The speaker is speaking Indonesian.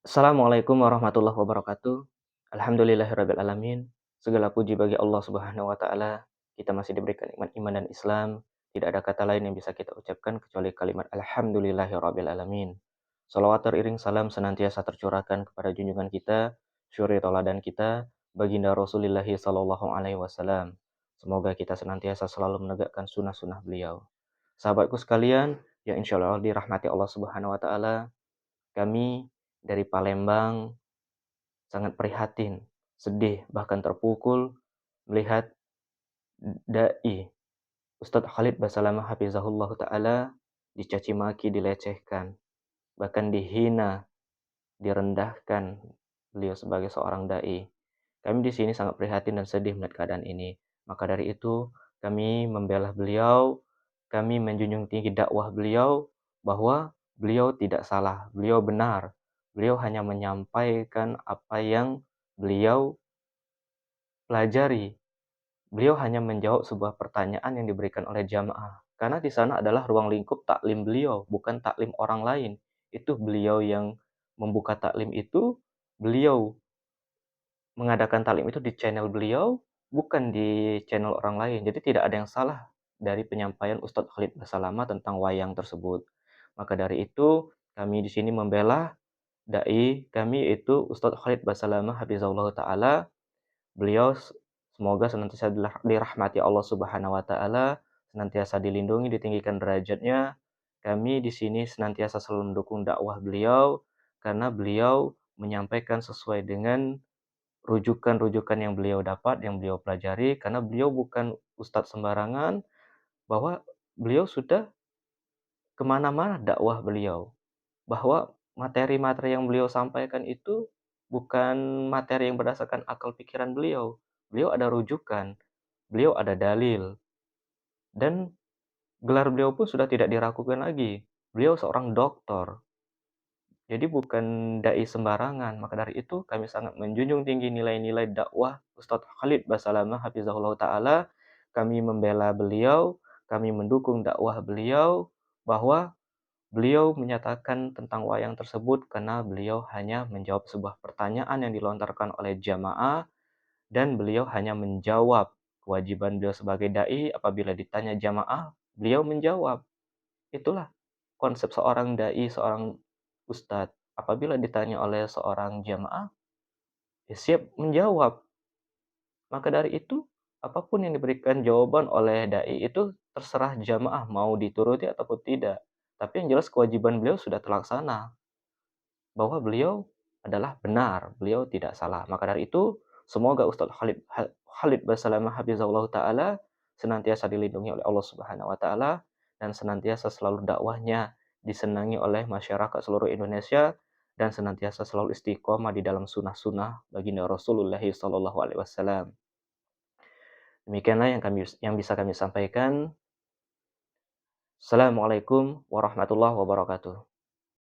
Assalamualaikum warahmatullahi wabarakatuh. Alhamdulillahirabbil alamin. Segala puji bagi Allah Subhanahu wa taala. Kita masih diberikan nikmat iman dan Islam. Tidak ada kata lain yang bisa kita ucapkan kecuali kalimat alhamdulillahirabbil alamin. Shalawat teriring salam senantiasa tercurahkan kepada junjungan kita, syuri tauladan kita, baginda Rasulullah sallallahu alaihi wasallam. Semoga kita senantiasa selalu menegakkan sunnah-sunnah beliau. Sahabatku sekalian, yang insyaallah dirahmati Allah Subhanahu wa taala, kami dari Palembang sangat prihatin, sedih, bahkan terpukul melihat dai Ustadz Khalid Basalamah hafizahullah taala dicaci maki, dilecehkan, bahkan dihina, direndahkan beliau sebagai seorang dai. Kami di sini sangat prihatin dan sedih melihat keadaan ini. Maka dari itu, kami membela beliau, kami menjunjung tinggi dakwah beliau bahwa beliau tidak salah, beliau benar. Beliau hanya menyampaikan apa yang beliau pelajari. Beliau hanya menjawab sebuah pertanyaan yang diberikan oleh jamaah. Karena di sana adalah ruang lingkup taklim beliau, bukan taklim orang lain. Itu beliau yang membuka taklim itu, beliau mengadakan taklim itu di channel beliau, bukan di channel orang lain. Jadi tidak ada yang salah dari penyampaian Ustadz Khalid Basalamah tentang wayang tersebut. Maka dari itu, kami di sini membela dai kami yaitu Ustadz Khalid Basalamah hafizahullah taala. Beliau semoga senantiasa dirahmati Allah Subhanahu wa taala, senantiasa dilindungi, ditinggikan derajatnya. Kami di sini senantiasa selalu mendukung dakwah beliau karena beliau menyampaikan sesuai dengan rujukan-rujukan yang beliau dapat, yang beliau pelajari, karena beliau bukan ustadz sembarangan, bahwa beliau sudah kemana-mana dakwah beliau. Bahwa materi-materi yang beliau sampaikan itu bukan materi yang berdasarkan akal pikiran beliau. Beliau ada rujukan, beliau ada dalil, dan gelar beliau pun sudah tidak diragukan lagi. Beliau seorang doktor. Jadi bukan dai sembarangan. Maka dari itu kami sangat menjunjung tinggi nilai-nilai dakwah Ustadz Khalid Basalamah hafizahullah taala. Kami membela beliau, kami mendukung dakwah beliau bahwa beliau menyatakan tentang wayang tersebut karena beliau hanya menjawab sebuah pertanyaan yang dilontarkan oleh jamaah, dan beliau hanya menjawab. Kewajiban beliau sebagai dai apabila ditanya jamaah, beliau menjawab. Itulah konsep seorang dai, seorang ustadz. Apabila ditanya oleh seorang jamaah, ya siap menjawab. Maka dari itu, apapun yang diberikan jawaban oleh dai itu terserah jamaah mau dituruti ataupun tidak. Tapi yang jelas kewajiban beliau sudah terlaksana, bahwa beliau adalah benar, beliau tidak salah. Maka dari itu, semoga Ustadz Khalid Basalamah hafizahullah taala senantiasa dilindungi oleh Allah Subhanahu wa taala dan senantiasa selalu dakwahnya disenangi oleh masyarakat seluruh Indonesia dan senantiasa selalu istiqomah di dalam sunnah-sunnah baginda Rasulullah sallallahu alaihi wasallam. Demikianlah yang bisa kami sampaikan. Assalamualaikum warahmatullahi wabarakatuh.